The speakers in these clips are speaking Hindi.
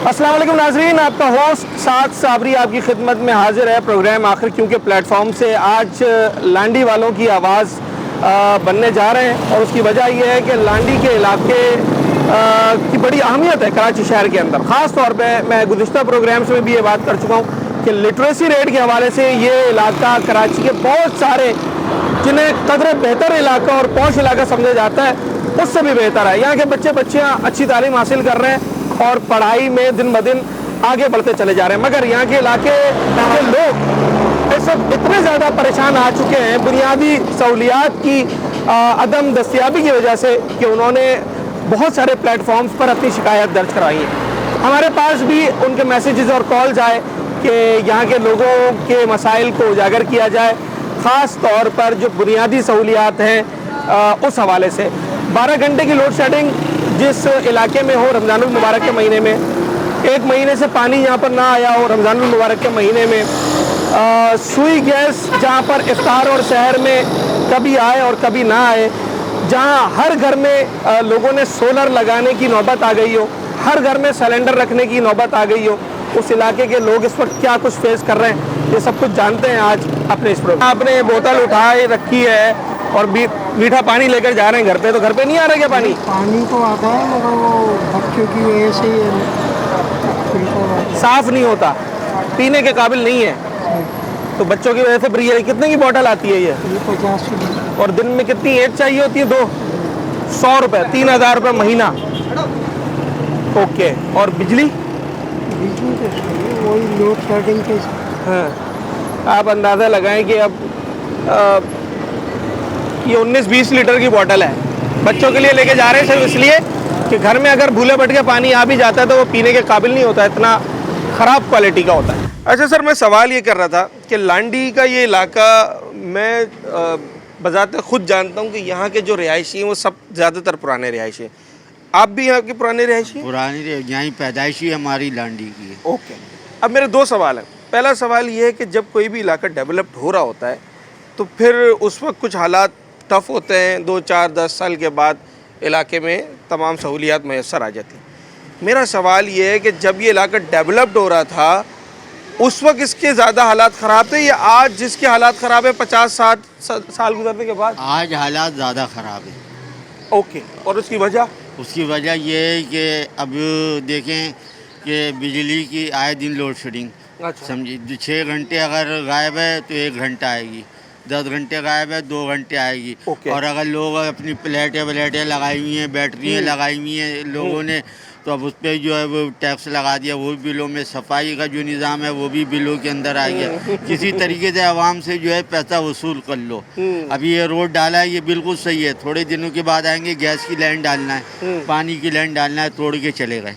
अस्सलाम वालेकुम नाज़रीन, आपका होस्ट साद साबरी आपकी खिदमत में हाजिर है। प्रोग्राम आखिर क्योंकि प्लेटफॉर्म से आज लांडी वालों की आवाज़ बनने जा रहे हैं और उसकी वजह यह है कि लांडी के इलाके की बड़ी अहमियत है कराची शहर के अंदर। ख़ास तौर पे मैं गुज़िश्ता प्रोग्राम्स में भी ये बात कर चुका हूँ कि लिटरेसी रेट के हवाले से ये इलाका कराची के बहुत सारे जिन्हें कदर बेहतर इलाका और पौश इलाका समझा जाता है उससे भी बेहतर है। यहाँ के बच्चे बच्चियाँ अच्छी तालीम हासिल कर रहे हैं और पढ़ाई में दिन ब दिन आगे बढ़ते चले जा रहे हैं। मगर यहाँ के इलाके के लोग इस वक्त इतने ज़्यादा परेशान आ चुके हैं बुनियादी सहूलियात की अदम दस्तियाबी की वजह से कि उन्होंने बहुत सारे प्लेटफॉर्म्स पर अपनी शिकायत दर्ज कराई है। हमारे पास भी उनके मैसेजेस और कॉल्स आए कि यहाँ के लोगों के मसाइल को उजागर किया जाए, ख़ास तौर पर जो बुनियादी सहूलियात हैं उस हवाले से। 12 घंटे की लोड शेडिंग जिस इलाके में हो रमज़ानुल मुबारक के महीने में, 1 महीने से पानी यहाँ पर ना आया हो रमज़ानुल मुबारक के महीने में, सुई गैस जहाँ पर इफ्तार और सहर में कभी आए और कभी ना आए, जहाँ हर घर में लोगों ने सोलर लगाने की नौबत आ गई हो, हर घर में सिलेंडर रखने की नौबत आ गई हो, उस इलाके के लोग इस वक्त क्या कुछ फेस कर रहे हैं ये सब कुछ जानते हैं आज अपने इस प्रोग्राम। आपने बोतल उठाए रखी है और मीठा पानी लेकर जा रहे हैं घर पे, तो घर पे नहीं आ रहा क्या पानी? पानी तो आता है मगर वो बच्चों की वजह से साफ नहीं होता, पीने के काबिल नहीं है, तो बच्चों की वजह से फ्री है। कितने की बोतल आती है ये? 50 रुपये। और दिन में कितनी एज चाहिए होती है? 100 रुपये, 3000 रुपये महीना। ओके, और बिजली? बिजली तो वही लोड शेडिंग के। हाँ, आप अंदाज़ा लगाएं कि अब ये 19-20 लीटर की बोतल है, बच्चों के लिए लेके जा रहे हैं सिर्फ इसलिए कि घर में अगर भूले भटके पानी आ भी जाता है तो वो पीने के काबिल नहीं होता, इतना ख़राब क्वालिटी का होता है। अच्छा सर, मैं सवाल ये कर रहा था कि लांडी का ये इलाका मैं बज़ाते खुद जानता हूँ कि यहाँ के जो रिहायशी हैं वो सब ज़्यादातर पुराने रिहायशी हैं। आप भी यहाँ के पुराने रिहायशी हैं? पुरानी यहाँ पैदाइशी हमारी लांडी की है। ओके, अब मेरे 2 सवाल हैं। पहला सवाल ये है कि जब कोई भी इलाका डेवलप्ड हो रहा होता है तो फिर उस वक्त कुछ हालात टफ होते हैं, 2, 4, 10 साल के बाद इलाके में तमाम सहूलियात मैसर आ जाती हैं। मेरा सवाल ये है कि जब ये इलाका डेवलप्ड हो रहा था उस वक्त इसके ज़्यादा हालात ख़राब थे या आज जिसके हालात ख़राब है 50-60 साल गुजरने के बाद? आज हालात ज़्यादा ख़राब है। ओके, और उसकी वजह? उसकी वजह ये है कि अब देखें कि बिजली की आए दिन लोड शेडिंग। अच्छा। समझिए 6 घंटे अगर गायब है तो 1 घंटा आएगी, 10 घंटे गायब है 2 घंटे आएगी। ओके। और अगर लोग अपनी प्लेटें लगाई हुई हैं, बैटरियाँ लगाई हुई हैं लोगों ने, तो अब उस पर जो है वो टैक्स लगा दिया, वो बिलों में सफाई का जो निज़ाम है वो भी बिलों के अंदर आ गया। किसी तरीके से आवाम से जो है पैसा वसूल कर लो। अभी ये रोड डाला है, ये बिल्कुल सही है, थोड़े दिनों के बाद आएंगे गैस की लाइन डालना है, पानी की लाइन डालना है, तोड़ के चले गए।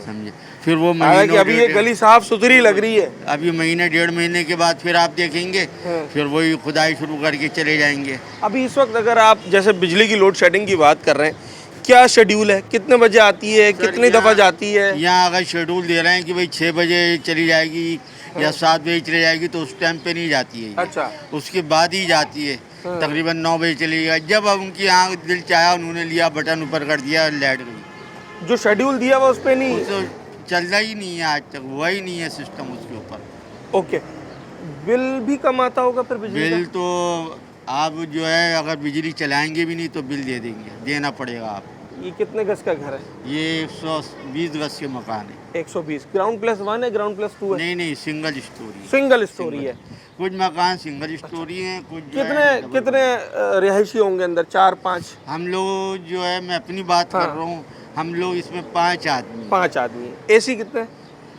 समझे, फिर वो हालांकि अभी ये गली साफ सुथरी लग रही है, अभी महीने 1.5 महीने के बाद फिर आप देखेंगे फिर वही खुदाई शुरू करके चले जाएंगे। अभी इस वक्त अगर आप जैसे बिजली की लोड शेडिंग की बात कर रहे हैं, क्या शेड्यूल है, कितने बजे आती है, कितनी दफ़ा जाती है? यहाँ अगर शेड्यूल दे रहे हैं कि भाई 6 बजे चली जाएगी या 7 बजे चली जाएगी तो उस टाइम पे नहीं जाती है। अच्छा, उसके बाद ही जाती है, तकरीबन 9 बजे चली जाएगी। जब अब उनकी यहाँ दिल चाहा उन्होंने लिया, बटन ऊपर कर दिया, लाइट गई। जो शेड्यूल दिया हुआ उस पर नहीं तो चलता ही नहीं है आज तक, हुआ ही नहीं है सिस्टम उसके ऊपर। ओके, बिल भी कम आता होगा फिर बिजली बिल तो आप जो है अगर बिजली चलाएंगे भी नहीं तो बिल दे देंगे, देना पड़ेगा आप। ये कितने गज का घर है? ये 120 गज के मकान है। 120। ग्राउंड प्लस 1 है, ग्राउंड प्लस 2 है? नहीं, सिंगल स्टोरी। सिंगल स्टोरी है। कुछ मकान सिंगल स्टोरी हैं, कुछ कितने रिहायशी होंगे अंदर? 4-5? हम लोग जो है, मैं अपनी बात कर रहा हूँ, हम लोग इसमें 5 आदमी। 5 आदमी। एसी कितने?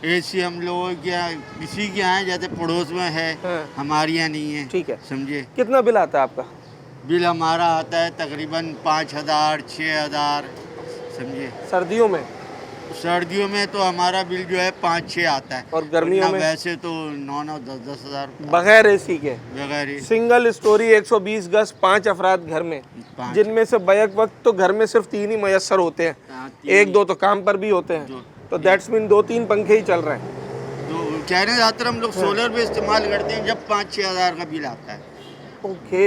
एसी हम लोग क्या किसी के यहाँ जैसे पड़ोस में है, हमारे यहाँ नहीं है। ठीक है, समझे। कितना बिल आता है आपका? बिल हमारा आता है तकरीबन 5000 6000। समझे। सर्दियों में? सर्दियों में तो हमारा बिल जो है 5-6 आता है। और गर्मियों में? वैसे तो 9-9 10-10 हज़ार बगैर एसी के? बगैर। सिंगल स्टोरी 120 गज, 5 अफराद घर में, जिनमें से बैक वक्त तो घर में सिर्फ 3 ही मयसर होते हैं, 1-2 तो काम पर भी होते हैं, तो दैट्स मीन 2-3 पंखे ही चल रहे हैं। तो कह रहे ज़्यादातर हम लोग सोलर पे इस्तेमाल करते हैं जब 5-6 हज़ार का बिल आता है। ओके,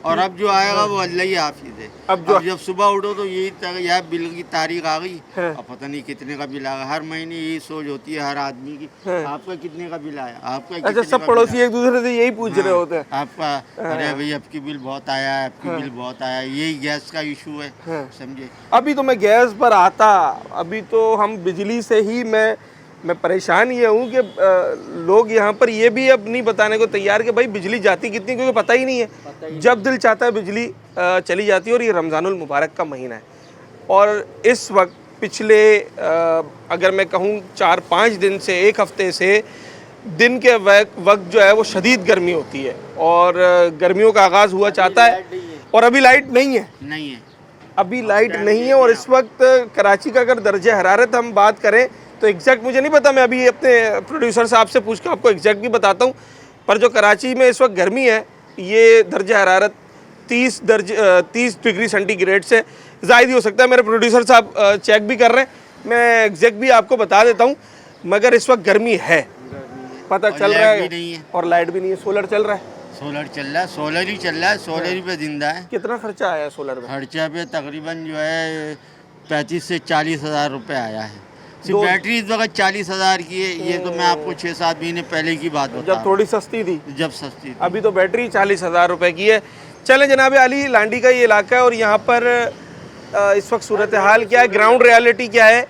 और अब जो आएगा वो अल्लाह ही हाफिज है। अब जब सुबह उठो तो यह बिल की तारीख आ गई, हाँ। अब पता नहीं कितने का बिल आएगा। हर महीने यही सोच होती है हर आदमी की, हाँ। आपका कितने का बिल आया, आपका अच्छा, कितने सब का पड़ोसी बिल एक दूसरे से यही पूछ आया? रहे होते हैं। आपका अरे भाई आपकी बिल बहुत आया है, आपकी बिल बहुत आया है, यही गैस का इशू है, हाँ। समझे। अभी तो मैं गैस पर आता, अभी तो हम बिजली से ही मैं परेशान ये हूँ कि लोग यहाँ पर ये भी अब नहीं बताने को तैयार कि भाई बिजली जाती कितनी, क्योंकि पता ही नहीं है। जब दिल चाहता है बिजली चली जाती है। और ये रमज़ानुल मुबारक का महीना है और इस वक्त पिछले अगर मैं कहूँ 4-5 दिन से, एक हफ्ते से दिन के वक्त जो है वो शदीद गर्मी होती है और गर्मियों का आगाज़ हुआ चाहता है और अभी लाइट नहीं है। नहीं है, अभी लाइट नहीं है और इस वक्त कराची का अगर दर्जे हरारत हम बात करें तो एग्जैक्ट मुझे नहीं पता, मैं अभी अपने प्रोड्यूसर साहब से पूछ के आपको एग्जैक्ट भी बताता हूँ। पर जो कराची में इस वक्त गर्मी है ये दर्जे हरारत 30 डिग्री सेंटीग्रेड से ज़ायद ही हो सकता है। मेरे प्रोड्यूसर साहब चेक भी कर रहे हैं, मैं एग्जैक्ट भी आपको बता देता हूँ। मगर इस वक्त गर्मी है, पता चल रहा है, और लाइट भी नहीं है। सोलर चल रहा है, सोलर चल रहा है, सोलर ही चल रहा है, सोलर ही पे जिंदा है। कितना खर्चा आया है सोलर में? खर्चा पे तकरीबन जो है 35 से 40 हज़ार रुपये आया है। सिर्फ दो- बैटरी इस वक्त 40 हज़ार की है। ये तो मैं आपको 6-7 महीने पहले की बात बता जब थोड़ी सस्ती थी, जब सस्ती थी। अभी तो बैटरी 40,000 रुपए की है। चलें जनाब अली, लांडी का ये इलाका है और यहाँ पर इस वक्त सूरत हाल क्या है, ग्राउंड रियलिटी क्या है,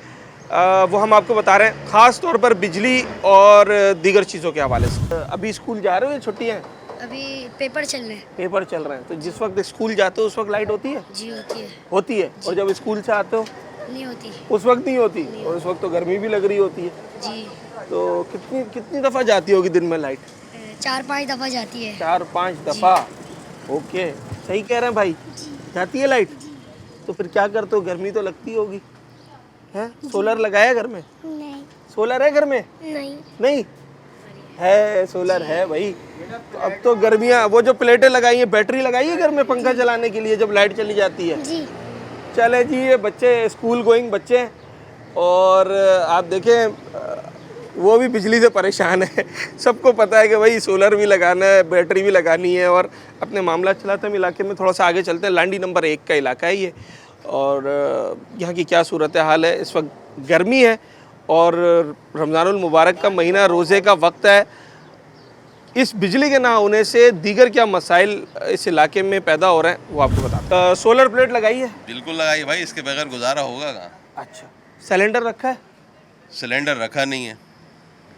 वो हम आपको बता रहे हैं, ख़ास तौर पर बिजली और दीगर चीज़ों के हवाले से। अभी स्कूल जा रहे हो या छुट्टियाँ हैं? अभी पेपर चल रहे हैं। पेपर चल रहे हैं, तो जिस वक्त स्कूल जाते हो उस वक्त लाइट होती है? जी होती है। होती है। और जब स्कूल से आते हो नहीं होती। उस वक्त नहीं होती? और उस वक्त तो गर्मी भी लग रही होती है। जी तो कितनी दफ़ा जाती होगी दिन में लाइट? 4-5 दफ़ा जाती है। 4-5 दफ़ा? ओके, सही कह रहे हैं भाई, जाती है लाइट। तो फिर क्या करते हो, गर्मी तो लगती होगी है? सोलर लगाया घर में? नहीं सोलर है घर में? नहीं नहीं है, सोलर है भाई। तो अब तो गर्मियाँ, वो जो प्लेटें लगाई हैं, बैटरी लगाई है घर में पंखा चलाने के लिए जब लाइट चली जाती है? जी। चले जी, ये बच्चे स्कूल गोइंग बच्चे हैं और आप देखें वो भी बिजली से परेशान है। सबको पता है कि भाई सोलर भी लगाना है, बैटरी भी लगानी है। और अपने मामला चलाते हम इलाके में थोड़ा सा आगे चलते हैं। लांडी नंबर 1 का इलाका है ये और यहाँ की क्या सूरत हाल है। इस वक्त गर्मी है और रमज़ानुल मुबारक का महीना, रोज़े का वक्त है। इस बिजली के ना होने से दीगर क्या मसाइल इस इलाके में पैदा हो रहे हैं वो आपको बताता। सोलर प्लेट लगाई है? बिल्कुल लगाई भाई, इसके बगैर गुजारा होगा कहाँ। अच्छा, सिलेंडर रखा है? सिलेंडर रखा नहीं है।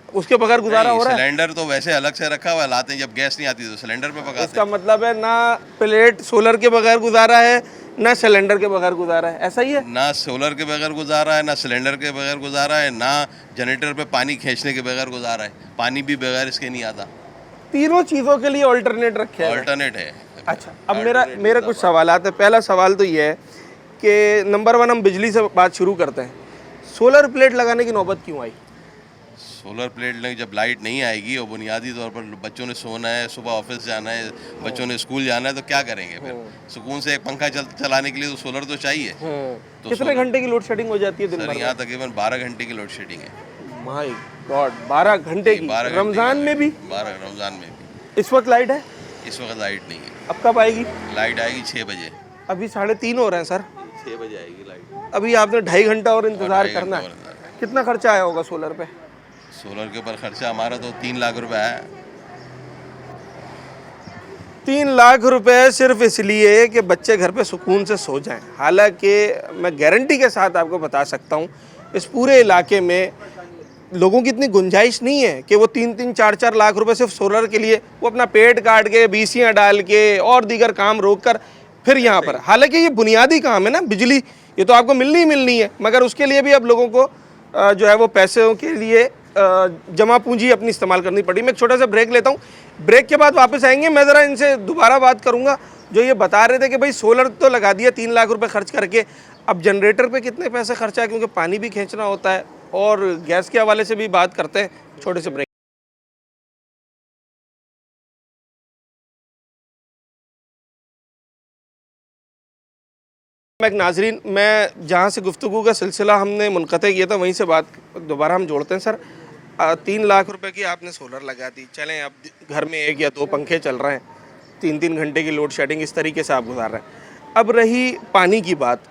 उसके बगैर गुजारा हो रहा है? सिलेंडर तो वैसे अलग से रखा हुआ है, लाते हैं जब गैस नहीं आती तो सिलेंडर पे पकाते इसका हैं। मतलब है ना प्लेट सोलर के बगैर गुजारा है, ना सिलेंडर के बगैर गुजारा है, ऐसा ही है? ना सोलर के बगैर गुजारा है, ना सिलेंडर के बगैर गुजारा है, ना जनरेटर पे पानी खींचने के बगैर गुजारा है। पानी भी बगैर इसके नहीं आता। तीनों चीज़ों के लिए ऑल्टरनेट रखे हैं। अल्टरनेट है। अच्छा, अब मेरा कुछ सवालात है। पहला सवाल तो ये है कि नंबर 1 हम बिजली से बात शुरू करते हैं। सोलर प्लेट लगाने की नौबत क्यों आई? सोलर प्लेट लगे जब लाइट नहीं आएगी और बुनियादी तौर पर बच्चों ने सोना है, सुबह ऑफिस जाना है, बच्चों ने स्कूल जाना है, तो क्या करेंगे फिर? सुकून से एक पंखा चलाने के लिए तो सोलर तो चाहिए। तो कितने घंटे की लोड शेडिंग हो जाती है दिन सर भर? यहाँ तकरीबन 12 घंटे की लोड शेडिंग है। माय गॉड, 12 घंटे की? 12 घंटे रमज़ान में भी? 12 रमज़ान में भी। इस वक्त लाइट है? इस वक्त लाइट नहीं है। अब कब आएगी? लाइट आएगी 6 बजे। अभी 3:30 हो रहे हैं सर। 6 बजे आएगी लाइट। अभी आपने 2.5 घंटा और इंतज़ार 2.5 करना है। घंटा और कितना खर्चा आया होगा सोलर पे? सोलर के ऊपर खर्चा हमारा तो 3 लाख रुपए है। 3 लाख रुपए सिर्फ इसलिए कि बच्चे घर पे सुकून से सो जाएं। हालांकि मैं गारंटी के साथ आपको बता सकता हूँ इस पूरे इलाके में लोगों की इतनी गुंजाइश नहीं है कि वो 3-3, 4-4 लाख रुपए सिर्फ सोलर के लिए वो अपना पेट काट के, बीसियाँ डाल के और दीगर काम रोक कर फिर यहाँ पर। हालांकि ये बुनियादी काम है ना, बिजली ये तो आपको मिलनी ही मिलनी है, मगर उसके लिए भी अब लोगों को जो है वो पैसों के लिए जमा पूंजी अपनी इस्तेमाल करनी पड़ी। मैं एक छोटा सा ब्रेक लेता हूँ, ब्रेक के बाद वापस आएंगे। मैं ज़रा इनसे दोबारा बात करूँगा जो ये बता रहे थे कि भाई सोलर तो लगा दिया 3 लाख रुपए खर्च करके, अब जनरेटर पे कितने पैसे खर्चा है, क्योंकि पानी भी खींचना होता है और गैस के हवाले से भी बात करते हैं। छोटे से ब्रेक। नाजरीन, मैं जहाँ से गुफ्तगू का सिलसिला हमने मुनक़ते किया था वहीं से बात दोबारा हम जोड़ते हैं। सर 3 लाख रुपए की आपने सोलर लगा दी, चलें अब घर में 1 या 2 पंखे चल रहे हैं, 3-3 घंटे की लोड शेडिंग, इस तरीके से आप गुजार रहे हैं। अब रही पानी की बात,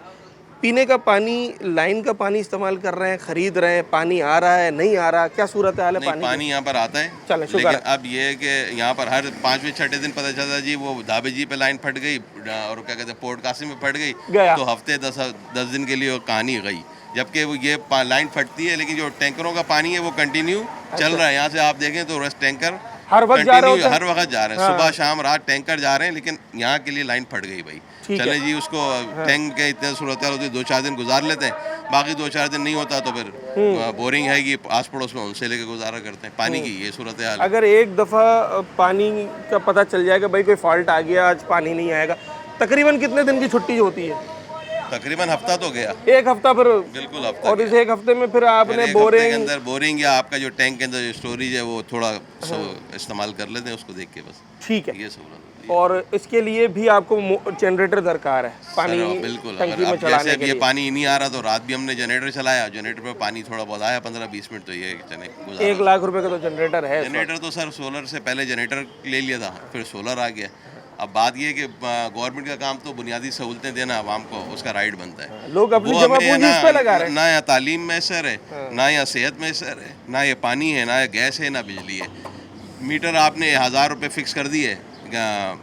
पीने का पानी, लाइन का पानी इस्तेमाल कर रहे हैं, खरीद रहे हैं, पानी आ रहा है, नहीं आ रहा, क्या सूरत हाल है नहीं, पानी पानी यहाँ पर आता है, चलें, शुक्र लेकिन है। अब ये है कि यहाँ पर हर 5वें 6ठे दिन पता चलता जी वो धाबे जी पे लाइन फट गई और क्या कहते हैं पोर्ट कासिम में फट गई, गया। तो हफ्ते 10 दिन के लिए वो कहानी गई। जबकि वो ये लाइन फटती है, लेकिन जो टैंकरों का पानी है वो कंटिन्यू चल रहा है। यहाँ से आप देखें तो रस टैंकर हर वक्त जा रहे होते हैं? हर वक्त जा रहे हैं, सुबह शाम रात टैंकर जा रहे हैं, लेकिन यहाँ के लिए लाइन फट गई भाई। चले जी उसको टैंक के इतने सूरत होती है, 2-4 दिन गुजार लेते हैं, बाकी 2-4 दिन नहीं होता तो फिर बोरिंग है कि आस पड़ोस में उनसे लेके गुजारा करते हैं। पानी की ये सूरत हाल है। अगर एक दफ़ा पानी का पता चल जाएगा भाई कोई फॉल्ट आ गया, आज पानी नहीं आएगा, तकरीबन कितने दिन की छुट्टी होती है? तकरीबन हफ्ता तो गया, एक हफ्ता फिर, बिल्कुल हफ्ता और इस एक हफ्ते में फिर आपने एक हफ्ते के बोरिंग अंदर बोरिंग या आपका जो टैंक के अंदर जो स्टोरेज है वो थोड़ा इस्तेमाल कर लेते हैं, उसको देख के बस ठीक है। ये सूरत है। और इसके लिए भी आपको जनरेटर दरकार है पानी बिल्कुल, टंकी अगर में अब चलाने जैसे अब के ये लिए। पानी नहीं आ रहा तो रात भी हमने जनरेटर चलाया, जनरेटर पे पानी थोड़ा बहुत आया 15-20 मिनट, तो ये चले गुजारा। 1 लाख रुपए का तो जनरेटर है इस वक्त। जनरेटर तो सर सोलर से पहले जनरेटर ले लिया था, फिर सोलर आ गया। अब बात ये है कि गवर्नमेंट का काम तो बुनियादी सहूलतें देना आवाम को, उसका राइट बनता है। लोग अपनी वो जमा हमें पूंजी इस पे लगा रहे हैं। ना यहाँ तालीम में असर है, ना यहाँ सेहत में असर है, ना ये पानी है, ना ये गैस है, ना बिजली है। मीटर आपने 1000 रुपये फिक्स कर दिए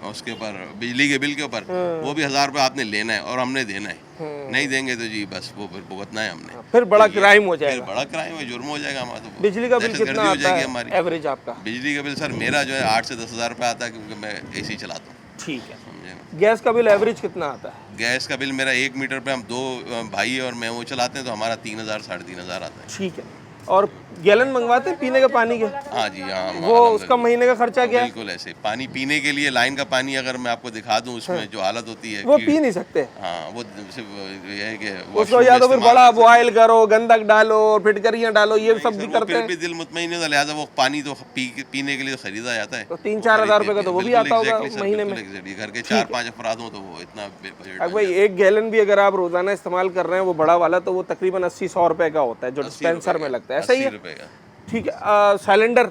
उसके ऊपर, बिजली के बिल के ऊपर, वो भी 1000 रुपये आपने लेना है और हमने देना है। नहीं देंगे तो जी बस वो फिर भुगतना है हमने, फिर बड़ा तो ये क्राइम हो फिर जाएगा। बड़ा क्राइम है, जुर्म हो जाएगा हमारा। तो बिजली का बिल दहशतगर्दी कितना हो आता जाएगी है हमारी। एवरेज आपका? बिजली का बिल सर मेरा जो है 8 से 10 हज़ार रुपये आता है, क्योंकि मैं AC चलाता हूँ। ठीक है। समझे ना? गैस का बिल एवरेज कितना आता है? गैस का बिल मेरा 1 मीटर पे हम 2 भाई और मैं वो चलाते हैं, तो हमारा 3000 साढ़े 3000 आता है। ठीक है। और गैलन मंगवाते हैं पीने के पानी के? हाँ जी, हाँ। वो उसका महीने का खर्चा क्या है? बिल्कुल ऐसे पानी पीने के लिए लाइन का पानी अगर मैं आपको दिखा दूं उसमें जो हालत होती है वो पी नहीं सकते। हाँ, वो सिर्फ ये है कि उसको या तो फिर बड़ा बॉयल करो, गंदक डालो, फिटकरियाँ डालो, ये सब भी करते फिर हैं। भी दिल मुतमईन नहीं होता, लिहाजा वो पानी तो पीने के लिए खरीदा जाता है। तो 3-4 हज़ार रुपए का तो वो भी आता होगा महीने में। घर के 4-5 अफराद हो तो वो इतना बजट। अब भाई 1 गैलन भी अगर आप रोजाना इस्तेमाल कर रहे हैं वो बड़ा वाला, तो वो तकरीबन 80-100 रुपए का होता है जो डिस्पेंसर में लगता है। ऐसा ही है? 80 रुपए का। ठीक है। सिलेंडर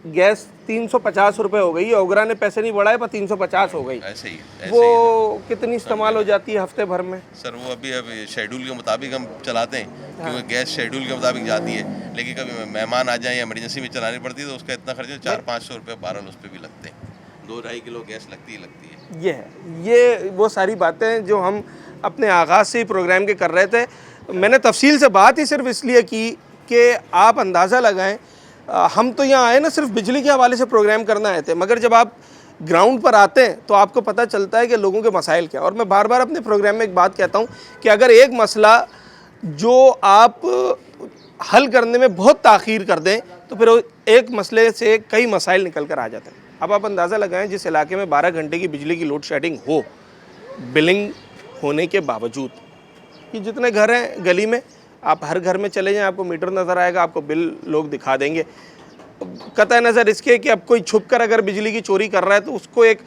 गैस 350 रुपए हो गई, ओगरा ने पैसे नहीं बढ़ाए पर 350 हो गई। ऐसे ही वो कितनी इस्तेमाल हो जाती है हफ्ते भर में? सर वो अभी शेड्यूल के मुताबिक हम चलाते हैं, क्योंकि गैस शेड्यूल के मुताबिक जाती है, लेकिन कभी मेहमान आ जाए या इमरजेंसी में चलानी पड़ती है तो उसका इतना खर्चा 400-500 रुपये बहरहाल उस पर भी लगते हैं। 2-2.5 किलो गैस लगती है। ये है, ये वो सारी बातें जो हम अपने आगाज़ से ही प्रोग्राम के कर रहे थे। मैंने तफसील से बात ही सिर्फ इसलिए की कि आप अंदाज़ा लगाएं, हम तो यहाँ आए ना सिर्फ बिजली के हवाले से प्रोग्राम करना आए थे, मगर जब आप ग्राउंड पर आते हैं तो आपको पता चलता है कि लोगों के मसाइल क्या। और मैं बार बार अपने प्रोग्राम में एक बात कहता हूँ कि अगर एक मसला जो आप हल करने में बहुत ताख़ीर कर दें तो फिर एक मसले से कई मसाइल निकल कर आ जाते हैं। अब आप अंदाज़ा लगाएं, जिस इलाके में 12 घंटे की बिजली की लोड शेडिंग हो, बिलिंग होने के बावजूद, कि जितने घर हैं गली में, आप हर घर में चले जाएं, आपको मीटर नज़र आएगा, आपको बिल लोग दिखा देंगे। कतई नज़र इसके कि अब कोई छुप कर अगर बिजली की चोरी कर रहा है तो उसको एक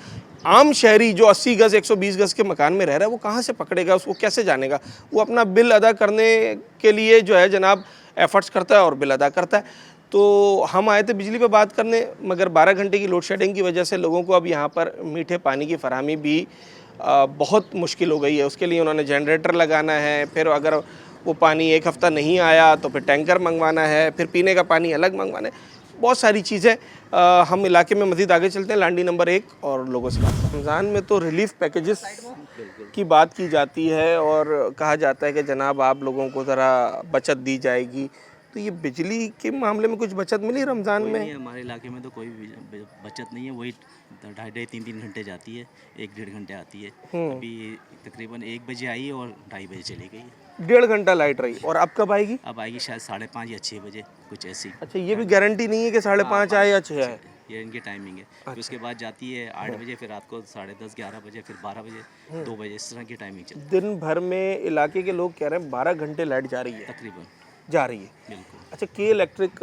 आम शहरी जो 80 गज़ 120 गज़ के मकान में रह रहा है वो कहाँ से पकड़ेगा, उसको कैसे जानेगा? वो अपना बिल अदा करने के लिए जो है जनाब एफ़र्ट्स करता है और बिल अदा करता है। तो हम आए थे बिजली पे बात करने, मगर 12 घंटे की लोड शेडिंग की वजह से लोगों को अब यहाँ पर मीठे पानी की फरहमी भी बहुत मुश्किल हो गई है। उसके लिए उन्होंने जनरेटर लगाना है, फिर अगर वो पानी एक हफ़्ता नहीं आया तो फिर टैंकर मंगवाना है, फिर पीने का पानी अलग मंगवाना है, बहुत सारी चीज़ें। हम इलाके में मज़ीद आगे चलते हैं, लांडी नंबर 1 और लोगों से बात। रमज़ान में तो रिलीफ पैकेजेस की बात की जाती है और कहा जाता है कि जनाब आप लोगों को ज़रा बचत दी जाएगी, तो ये बिजली के मामले में कुछ बचत मिली रमज़ान में? नहीं, हमारे इलाके में तो कोई भी बचत नहीं है, वही 2.5-3 घंटे जाती है, 1-1.5 घंटे आती है। अभी तकरीबन 1 बजे आई और 2:30 बजे चली गई है। 1.5 घंटा लाइट रही, और अब कब आएगी? अब आएगी शायद 5:30 या 6 बजे, कुछ ऐसी। अच्छा, ये भी गारंटी नहीं है कि 5:30 आए या 6 आए? ये इनकी टाइमिंग है। फिर उसके बाद जाती है 8 बजे, फिर रात को 10:30-11 बजे, फिर 12 बजे, 2 बजे, इस तरह की टाइमिंग चलती है। दिन भर में इलाके के लोग कह रहे हैं 12 घंटे लाइट जा रही है, तकरीबन जा रही है। बिल्कुल। अच्छा, के इलेक्ट्रिक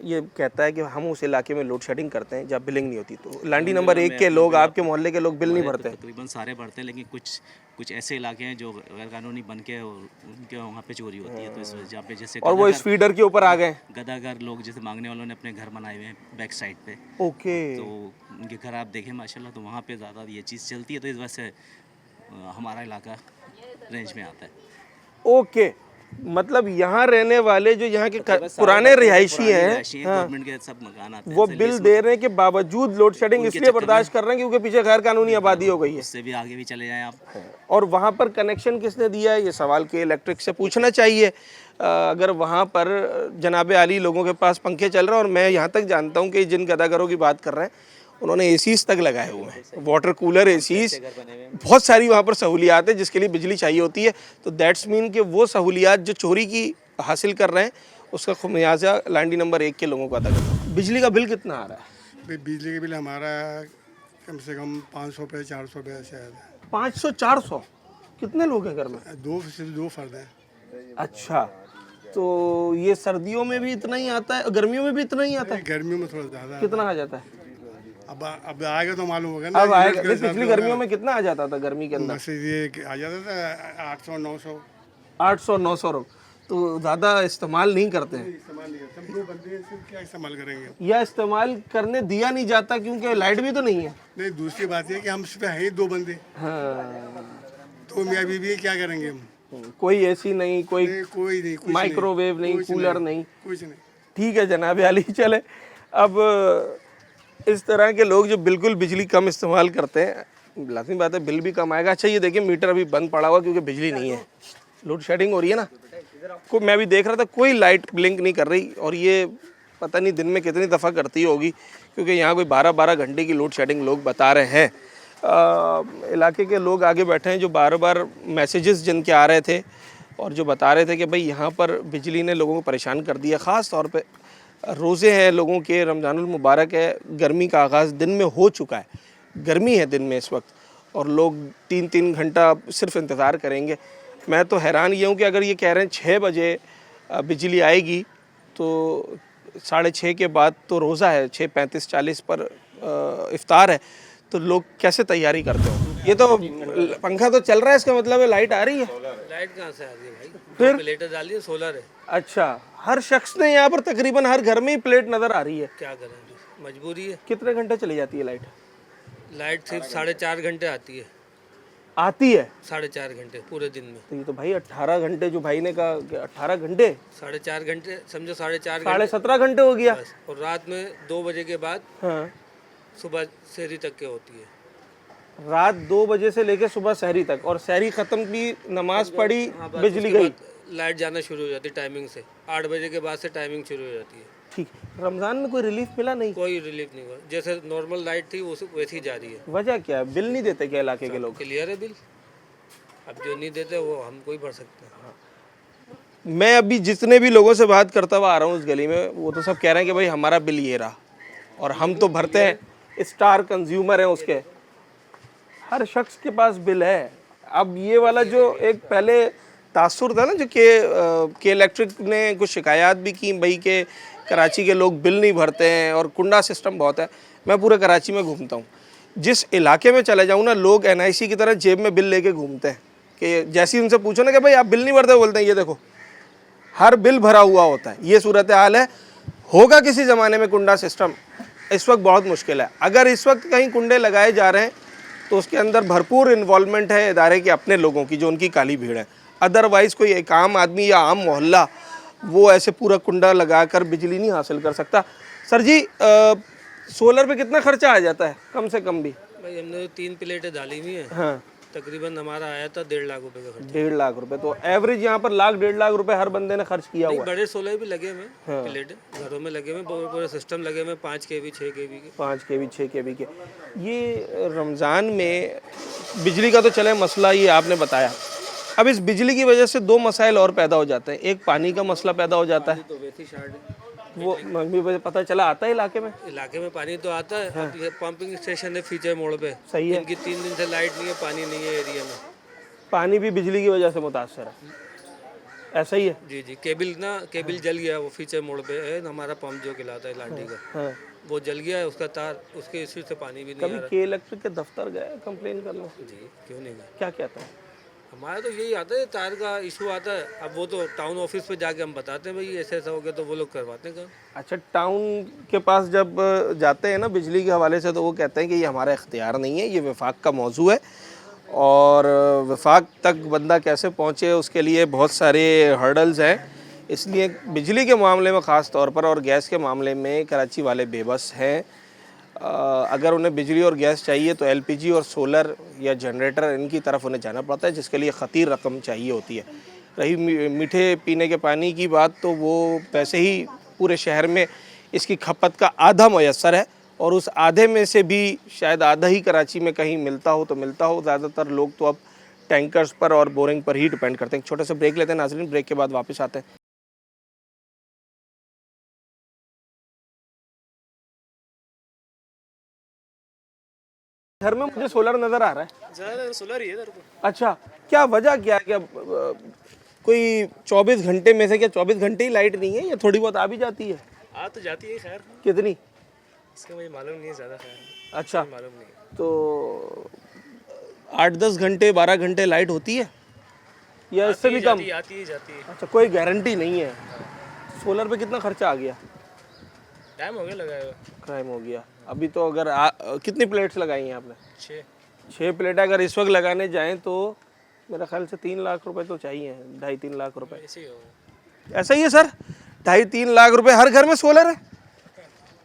ये कहता है कि हम उस इलाके में लोड शेडिंग करते हैं जहाँ बिलिंग नहीं होती, तो लांडी नंबर 1 के लोग, आपके मोहल्ले के लोग बिल नहीं भरते हैं? तकरीबन सारे भरते हैं, लेकिन कुछ ऐसे इलाके हैं जो गैर कानूनी बन के और उनके वहाँ पे चोरी होती है, तो इस वजह जहाँ पे जैसे और वो इस फीडर के ऊपर आ गए। गदागर लोग जैसे मांगने वालों ने अपने घर बनाए हुए हैं बैक साइड पे, ओके। तो उनके घर आप देखें माशाल्लाह, तो वहाँ पे ज़्यादा ये चीज़ चलती है, तो इस वजह से हमारा इलाका रेंज में आता है। ओके, मतलब यहाँ रहने वाले जो यहाँ के पुराने रिहायशी हैं, गवर्नमेंट के सब मकान आते हैं, वो बिल दे रहे हैं कि बावजूद लोड शेडिंग इसलिए बर्दाश्त कर रहे हैं क्योंकि पीछे गैर कानूनी आबादी हो गई है। उससे भी आगे भी चले जाएं आप। और वहाँ पर कनेक्शन किसने दिया है, ये सवाल के इलेक्ट्रिक से पूछना चाहिए। अगर वहाँ पर जनाब आली लोगों के पास पंखे चल रहे हैं, और मैं यहाँ तक जानता हूँ कि जिन गदागरों की बात कर रहे हैं उन्होंने एसीज तक लगाए हुए हैं, वाटर कूलर, एसीज, बहुत सारी वहाँ पर सहूलियात है जिसके लिए बिजली चाहिए होती है। तो दैट्स मीन कि वो सहूलियात जो चोरी की हासिल कर रहे हैं उसका खुमियाजा लांडी नंबर 1 के लोगों को अदा करना है। बिजली का बिल कितना आ रहा है? बिजली का बिल हमारा कम से कम 500 रुपये 400 रुपये शायद है। 500-400? कितने लोग हैं घर में? सिर्फ दो फर्द हैं। अच्छा, तो ये सर्दियों में भी इतना ही आता है, गर्मियों में भी इतना ही आता है? गर्मियों में थोड़ा ज़्यादा। कितना आ जाता है? अब आएगा तो मालूम होगा ना। अब आएगा। पिछली गर्मियों में कितना आ जाता था? गर्मी के अंदर ये आ जाता था 800-900। 800-900 रुपये। तो ज़्यादा इस्तेमाल नहीं करते हैं, इस्तेमाल नहीं करते। 2 बंदे हैं, सिर्फ क्या इस्तेमाल करेंगे? या इस्तेमाल करने दिया नहीं जाता क्योंकि लाइट भी तो नहीं है। नहीं, दूसरी बात है कि हम सिर्फ है 2 बंदे, हाँ, तो मियाँ बीवी क्या करेंगे हम? कोई एसी नहीं, कोई कोई नहीं, कुछ माइक्रोवेव नहीं, कूलर नहीं। कुछ नहीं। ठीक है जनाब आली, चले। अब इस तरह के लोग जो बिल्कुल बिजली कम इस्तेमाल करते हैं, लाज़मी बात है बिल भी कम आएगा। अच्छा, ये देखिए मीटर अभी बंद पड़ा हुआ क्योंकि बिजली नहीं है, लोड शेडिंग हो रही है ना। को मैं भी देख रहा था कोई लाइट ब्लिंक नहीं कर रही, और ये पता नहीं दिन में कितनी दफ़ा करती होगी क्योंकि यहाँ कोई 12-12 घंटे की लोड शेडिंग लोग बता रहे हैं। इलाके के लोग आगे बैठे हैं जो बार-बार मैसेजेस जिनके आ रहे थे और जो बता रहे थे कि भाई यहाँ पर बिजली ने लोगों को परेशान कर दिया। ख़ास तौर पे रोज़े हैं लोगों के, रमज़ानुल मुबारक है, गर्मी का आगाज़ दिन में हो चुका है, गर्मी है दिन में इस वक्त, और लोग 3-3 घंटा सिर्फ इंतज़ार करेंगे। मैं तो हैरान ये हूँ कि अगर ये कह रहे हैं 6 बजे बिजली आएगी तो 6:30 के बाद तो रोज़ा है, 6:35-40 पर इफ्तार है, तो लोग कैसे तैयारी करते हो? ये तो पंखा तो चल रहा है, इसका मतलब है लाइट आ रही है। लाइट कहाँ से आ रही है भाई? फिर प्लेटें डाली है, सोलर है। अच्छा, हर शख्स ने यहाँ पर तकरीबन हर घर में ही प्लेट नज़र आ रही है। क्या करें, मजबूरी है। कितने घंटे चली जाती है लाइट? लाइट सिर्फ 4.5 घंटे आती है। आती है 4.5 घंटे पूरे दिन में। तो ये तो भाई 18 घंटे, जो भाई ने कहा कि 18 घंटे, 4.5 घंटे समझो, 4.5 साढ़े 17 घंटे हो गया। बस। और रात में 2 बजे के बाद हाँ, सुबह सहरी तक के होती है। रात 2 बजे से लेकर सुबह सहरी तक, और सहरी ख़त्म की, नमाज पढ़ी, बिजली गई, लाइट जाना शुरू हो जाती है टाइमिंग से। 8 बजे के बाद से टाइमिंग शुरू हो जाती है। ठीक। रमज़ान में कोई रिलीफ मिला नहीं? कोई रिलीफ नहीं हुआ, जैसे नॉर्मल लाइट थी वैसी ही जा रही है। वजह क्या है? बिल नहीं देते क्या इलाके के लोग? क्लियर है बिल, अब जो नहीं देते वो हम कोई भर सकते हैं। मैं अभी जितने भी लोगों से बात करता हुआ आ रहा हूँ उस गली में, वो तो सब कह रहे हैं कि भाई हमारा बिल ये रहा, और हम तो भरते हैं, स्टार कंज्यूमर हैं उसके, हर शख्स के पास बिल है। अब ये वाला जो एक पहले तासुर था ना, जो के इलेक्ट्रिक ने कुछ शिकायत भी की भाई कि कराची के लोग बिल नहीं भरते हैं और कुंडा सिस्टम बहुत है। मैं पूरे कराची में घूमता हूँ, जिस इलाके में चले जाऊँ ना, लोग NIC की तरह जेब में बिल लेके घूमते हैं कि जैसे ही उनसे पूछो ना कि भाई आप बिल नहीं भरते, बोलते हैं ये देखो हर बिल भरा हुआ होता है। ये सूरत हाल है। होगा किसी ज़माने में कुंडा सिस्टम, इस वक्त बहुत मुश्किल है। अगर इस वक्त कहीं कुंडे लगाए जा रहे हैं तो उसके अंदर भरपूर इन्वॉल्वमेंट है इदारे के अपने लोगों की, जो उनकी काली भीड़ है। अदरवाइज़ कोई एक आम आदमी या आम मोहल्ला वो ऐसे पूरा कुंडा लगाकर बिजली नहीं हासिल कर सकता। सर जी, सोलर पे कितना खर्चा आ जाता है कम से कम भी? भाई हमने 3 प्लेटें डाली हुई हैं, हाँ, तकरीबन हमारा आया था 1.5 लाख रुपए का खर्चा। 1.5 लाख रुपए, तो एवरेज यहाँ पर 1.5 लाख रुपए हर बंदे ने खर्च किया हुआ है। बड़े सोलर भी लगे हुए हैं, प्लेटें घरों में लगे हुए, पूरे सिस्टम लगे हुए, 5 kV 6 kV के। 5 kV 6 kV के। ये रमज़ान में बिजली का तो चले मसला, ये आपने बताया। अब इस बिजली की वजह से 2 मसाइल और पैदा हो जाते हैं। एक पानी का मसला पैदा हो जाता है, तो वैसी शार्ट है। वो मुझे पता चला आता है इलाके में। इलाके में पानी तो आता है। अब ये पंपिंग स्टेशन है फीचर मोड़ पे, सही है। इनकी 3 दिन से लाइट नहीं है, पानी नहीं है एरिया में। पानी भी बिजली की वजह से मुतासर है। ऐसा ही है। जी जी, केबल जल गया, वो फीचर मोड़ पे है हमारा पंप जो कहलाता है लांडी का, हाँ। वो जल गया है, उसका तार, उसके इसी से पानी भी नहीं कभी आ रहा। के इलेक्ट्रिक के दफ्तर गए कंप्लेन करने? जी, क्यों नहीं गए? क्या कहता है? हमारा तो यही आता है, तार का इशू आता है। अब वो तो टाउन ऑफिस पे जाके हम बताते हैं भाई ऐसे ऐसा हो गया, तो वो लोग करवाते हैं काम। अच्छा, टाउन के पास जब जाते हैं ना बिजली के हवाले से, तो वो कहते हैं कि ये हमारा इख्तियार नहीं है, ये विफाक का मौजू है, और विफाक तक बंदा कैसे पहुँचे उसके लिए बहुत सारे हर्डल्स हैं। इसलिए बिजली के मामले में ख़ास तौर पर और गैस के मामले में कराची वाले बेबस हैं। अगर उन्हें बिजली और गैस चाहिए तो एलपीजी और सोलर या जनरेटर, इनकी तरफ उन्हें जाना पड़ता है, जिसके लिए ख़तीर रकम चाहिए होती है। रही मीठे पीने के पानी की बात, तो वो वैसे ही पूरे शहर में इसकी खपत का आधा मुयस्सर है, और उस आधे में से भी शायद आधा ही कराची में कहीं मिलता हो तो मिलता हो। ज़्यादातर लोग तो अब टैंकर्स पर और बोरिंग पर ही डिपेंड करते हैं। छोटे से ब्रेक लेते हैं नाज़रीन, ब्रेक के बाद वापस आते हैं। घर में मुझे सोलर नज़र आ रहा है। ज़्यादा सोलर ही है इधर तो। अच्छा, क्या वजह क्या है? क्या कोई 24 घंटे में से क्या 24 घंटे ही लाइट नहीं है, या थोड़ी बहुत आ भी जाती है? आ तो जाती है, खैर कितनी? इसका मुझे मालूम नहीं है ज़्यादा, खैर अच्छा, मालूम नहीं। तो 8-10 घंटे 12 घंटे लाइट होती है, या इससे भी कम? आती ही जाती है। अच्छा, कोई गारंटी नहीं है। सोलर पे कितना खर्चा आ गया? टाइम हो गया लगाया हुआ। क्राइम हो गया। अभी तो अगर कितनी प्लेट्स लगाई हैं आपने? 6 प्लेटें अगर इस वक्त लगाने जाएं तो मेरा ख्याल से 3 लाख रुपए तो चाहिए, 2.5-3 लाख रुपए। ऐसे ही होगा। ऐसा ही है सर, 2.5-3 लाख रुपए। हर घर में सोलर है?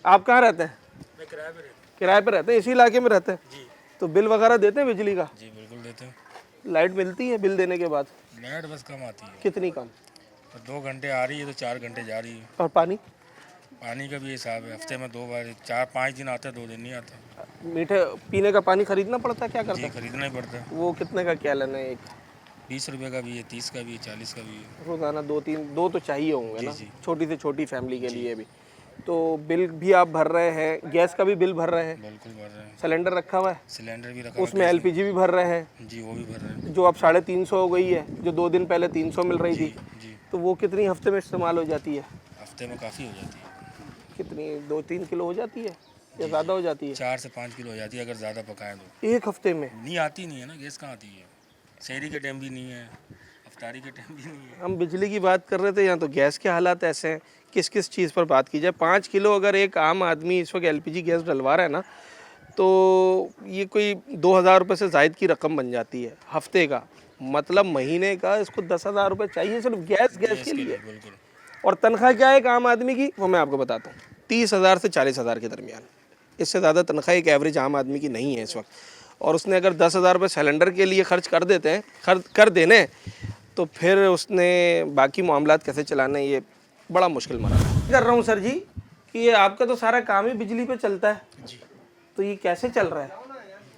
आप कहाँ रहते हैं? मैं किराए पे किराए पे रहते हैं? इसी इलाके में रहते हैं? जी। तो बिल वगैरह देते हैं बिजली का? जी बिल्कुल देते हैं। लाइट मिलती है बिल देने के बाद? लाइट बस कम आती है। कितनी कम? 2 घंटे आ रही है तो 4 घंटे जा रही है। और पानी? पानी का भी हिसाब है, हफ्ते में 2 बार, 4-5 दिन आता है, 2 दिन नहीं आता। मीठे पीने का पानी खरीदना पड़ता है? क्या करता जी है? खरीदना ही पड़ता है। वो कितने का क्या लेना है? एक 20 रुपये का भी है, 30 का भी है, 40 का भी है। रोजाना 2 तो चाहिए होंगे ना, जी। छोटी से छोटी फैमिली के लिए भी। तो बिल भी आप भर रहे हैं, गैस का भी बिल भर रहे हैं? बिल्कुल भर रहे हैं। सिलेंडर रखा हुआ है? सिलेंडर भी रखा उसमें एलपीजी भी भर रहे हैं? जी वो भी भर रहे हैं। जो अब 350 हो गई है, जो 2 दिन पहले 300 मिल रही थी, जी तो वो कितनी हफ्ते में इस्तेमाल हो जाती है? हफ्ते में काफ़ी हो जाती है। कितनी, 2-3 किलो हो जाती है या ज़्यादा हो जाती है? 4 से 5 किलो हो जाती है अगर ज़्यादा पकाएं तो। एक हफ्ते में? नहीं आती नहीं है ना, गैस कहाँ आती है। शहरी के टाइम भी नहीं है, अफ्तारी के टाइम भी नहीं है। हम बिजली की बात कर रहे थे, यहाँ तो गैस के हालात ऐसे हैं। किस किस चीज़ पर बात की जाए? 5 किलो अगर एक आम आदमी इस वक्त एलपीजी गैस डलवा रहा है ना, तो ये कोई 2,000 रुपये से ज़ायद की रकम बन जाती है हफ्ते का। मतलब महीने का इसको 10,000 रुपये चाहिए सिर्फ गैस के लिए। बिल्कुल। और तनख्वाह क्या है एक आम आदमी की, वो मैं आपको बताता हूँ, 30,000 से 40,000 के दरमियान। इससे ज़्यादा तनख्वाह एक एवरेज आम आदमी की नहीं है इस वक्त। और उसने अगर 10,000 रुपये सिलेंडर के लिए खर्च कर देते हैं, कर देने, तो फिर उसने बाकी मामलात कैसे चलाने, ये बड़ा मुश्किल मरा कर रहा हूँ सर जी कि ये आपका तो सारा काम ही बिजली पे चलता है जी। तो ये कैसे चल रहा है?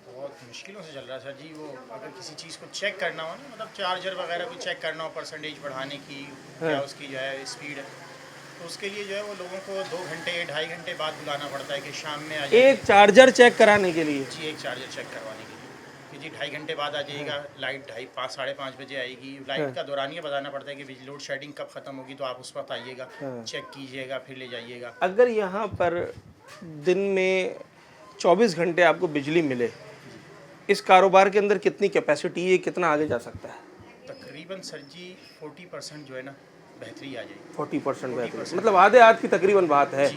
बहुत मुश्किलों से चल रहा है सर जी। वो अगर किसी चीज़ को चेक करना हो ना, मतलब चार्जर वगैरह को चेक करना हो, परसेंटेज बढ़ाने की या उसकी जो है स्पीड है, तो उसके लिए जो है वो लोगों को 2 घंटे 2.5 घंटे बाद बुलाना पड़ता है कि शाम में आ जाइए। एक चार्जर चेक कराने के लिए? जी, एक चार्जर चेक करवाने के लिए कि जी 2.5 घंटे बाद आ जाइएगा, लाइट 2:30 साढ़े 5 बजे आएगी। लाइट का दौरानिया बताना पड़ता है कि बिजली लोड शेडिंग कब ख़त्म होगी, तो आप उस वक्त आइएगा, चेक कीजिएगा, फिर ले जाइएगा। अगर यहाँ पर दिन में 24 घंटे आपको बिजली मिले, इस कारोबार के अंदर कितनी कैपेसिटी है, कितना आगे जा सकता है? तकरीबन सर जी 40% जो है ना बेहतरी आ जाएगी। 40% बेहतरी, मतलब आधे हाथ की तकरीबन बात है।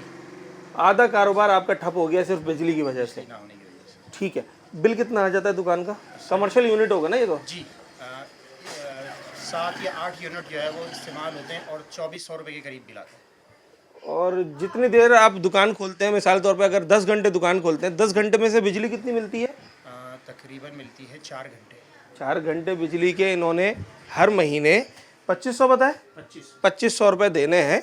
आधा कारोबार आपका ठप हो गया सिर्फ बिजली की वजह से। ना होने की वजह से। ठीक है, बिल कितना आ जाता है दुकान का? कमर्शियल यूनिट होगा ना ये तो? जी 7 या 8 यूनिट जो है वो इस्तेमाल होते हैं और 2400 रुपये के करीब बिल आता है। और जितनी देर आप दुकान खोलते हैं, मिसाल तौर पे अगर 10 घंटे दुकान खोलते हैं, 10 घंटे में से बिजली कितनी मिलती है? तकरीबन मिलती है 4 घंटे। 4 घंटे बिजली के इन्होंने हर महीने 2500 बताए, 2500 रुपये देने हैं।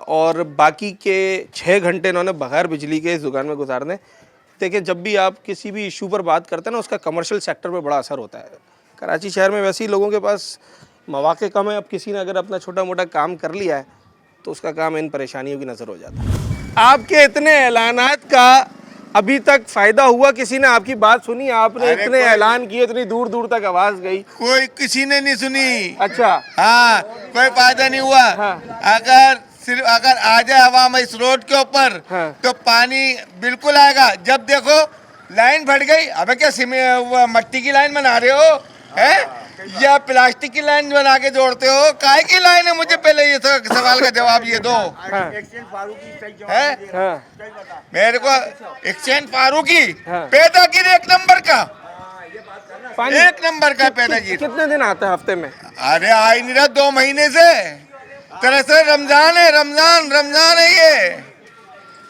और बाकी के 6 घंटे इन्होंने बगैर बिजली के इस दुकान में गुजारने। देखिए, जब भी आप किसी भी इशू पर बात करते हैं ना, उसका कमर्शियल सेक्टर पे बड़ा असर होता है। कराची शहर में वैसे ही लोगों के पास मौके कम है। अब किसी ने अगर अपना छोटा मोटा काम कर लिया है तो उसका काम इन परेशानियों की नज़र हो जाता है। आपके इतने ऐलानात का अभी तक फायदा हुआ? किसी ने आपकी बात सुनी? आपने अरे इतने कोई- ऐलान किए, इतनी दूर दूर तक आवाज गई। कोई किसी ने नहीं सुनी। अच्छा। हाँ, कोई फायदा नहीं हुआ। हाँ। अगर आ जाए हवा इस रोड के ऊपर, हाँ। तो पानी बिल्कुल आएगा। जब देखो लाइन फट गई, अबे क्या वो मट्टी की लाइन बना रहे हो है या प्लास्टिक की लाइन बना के जोड़ते हो? काहे की लाइन है? मुझे पहले ये सवाल का जवाब ये दो। है हाँ। मेरे को एक्सचेंज फारूकी हाँ। पैदागिर एक नंबर का, पानी एक नंबर का पैदागिर। कितने दिन आता है हफ्ते में? अरे आ ही नहीं रहा 2 महीने से। दरअसल रमजान है, रमजान है ये।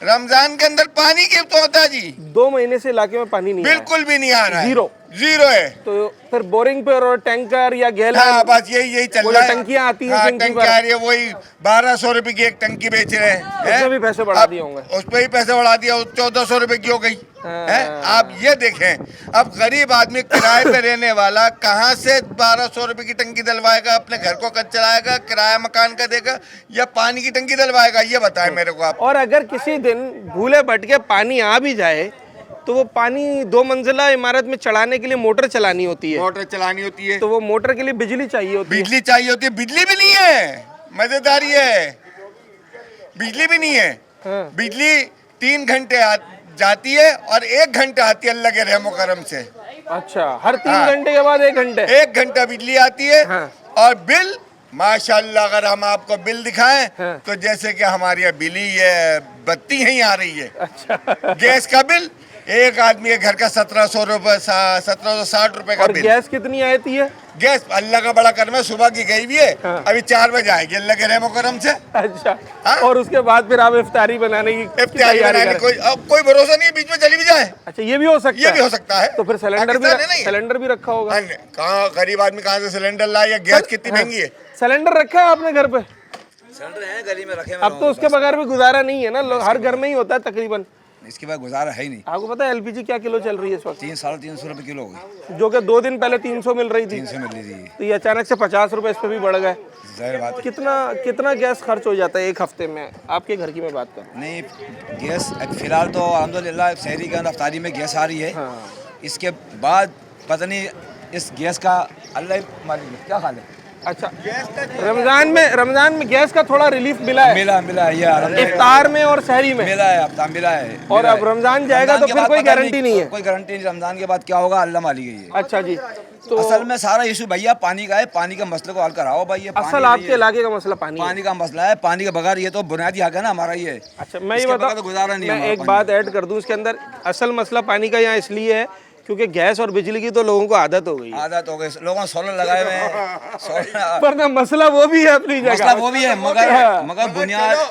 रमजान के अंदर पानी की तो होता जी। 2 महीने से इलाके में पानी नहीं बिल्कुल भी नहीं आ रहा है। जीरो है। तो फिर बोरिंग पर और टैंकर या गैलन? हाँ, बस यही चल वो रहा है। टंकियां आती हैं हाँ, जिनकी टंकी आ रही है, वही 1200 रुपए की एक टंकी बेच रहे हैं। उसमें भी पैसे बढ़ा दिए होंगे। उस पर ही पैसे बढ़ा दिया, 1400 रुपए की हो गई है। आप ये देखें, अब गरीब आदमी किराए पे रहने वाला कहाँ से 1200 रुपए की टंकी डलवाएगा? अपने घर को कद चलाएगा, किराया मकान का देगा, या पानी की टंकी डलवाएगा? ये बताएं मेरे को आप। और अगर किसी दिन भूले भटके पानी आ भी जाए तो वो पानी 2 मंजिला इमारत में चढ़ाने के लिए मोटर चलानी होती है। मोटर चलानी होती है, तो वो मोटर के लिए बिजली चाहिए होती है। बिजली चाहिए होती है। बिजली भी नहीं है, मजेदारी है, बिजली भी नहीं है। हाँ। बिजली 3 घंटे जाती है और 1 घंटा आती है, अल्लाह के रहमो करम से। अच्छा, हर 3 हाँ। घंटे के बाद 1 घंटे? 1 घंटा बिजली आती है। हाँ। और बिल माशाल्लाह, अगर हम आपको बिल दिखाएं हाँ। तो जैसे कि हमारी यहाँ बिजली है, बत्ती यहीं आ रही है। अच्छा। गैस का बिल एक आदमी के घर का 1700 रुपए, 1760 रुपए का और बिल। गैस कितनी आती है? गैस अल्लाह का बड़ा करम है, सुबह की गई हुई है। हाँ। अभी 4 बजे आएगी, अल्लाह के रहमो करम से। अच्छा। हाँ? और उसके बाद फिर आप इफ्तारी बनाने की इफ्तारी तैयारी बनाने करें? कोई भरोसा नहीं है, बीच में चली भी जाए। अच्छा, ये भी हो सकता है? ये भी हो सकता है। तो फिर पाकिस्तान है ना ये। सिलेंडर भी रखा होगा? हाँ, कहाँ गरीब आदमी कहाँ से सिलेंडर लाए? या गैस कितनी महंगी है। सिलेंडर रखा है आपने घर पे? सिलेंडर है गली में रखे। अब तो उसके बगैर भी गुजारा नहीं है ना, हर घर में ही होता है तकरीबन। इसके बाद गुजारा है ही नहीं। आपको पता है एलपीजी क्या किलो चल रही है इस वक्त? 300-350 रुपए किलो हो गई, जो कि 2 दिन पहले 300 मिल रही थी। 300 मिल रही थी। तो ये अचानक से 50 रुपए इस पे भी बढ़ गए। जाहिर बात है। कितना गैस खर्च हो जाता है एक हफ्ते में? आपके घर की मैं बात करूँ। नहीं, गैस फिलहाल तो अल्हम्दुलिल्लाह शहरी के अंदर अफ्तारी में गैस आ रही है। हाँ। इसके बाद पता नहीं इस गैस का अल्लाह मालिक क्या हाल है। अच्छा, रमजान में गैस का थोड़ा रिलीफ मिला है? मिला है ये इफ्तार में और सहरी में मिला है, अब मिला है। और अब रमजान जाएगा तो फिर कोई गारंटी नहीं है? कोई गारंटी नहीं, रमजान के बाद क्या होगा अल्लाह मालिक है। अच्छा जी। तो असल में सारा इशू भैया पानी का है, पानी के मसले को हल कराओ भाई। ये असल आपके इलाके का मसला पानी का मसला है। पानी के बगैर ये तो बुनियादी हक है ना हमारा ये। अच्छा, मैं ये बताऊं, गुजारा नहीं। मैं एक बात ऐड कर दूं इसके अंदर। असल मसला पानी का यहाँ इसलिए है क्योंकि गैस और बिजली की तो लोगों को आदत हो गई है। आदत हो गई, लोगों ने सोलर लगाए हुए हैं। पर ना मसला वो भी है अपनी जगह। मसला वो भी है, मगर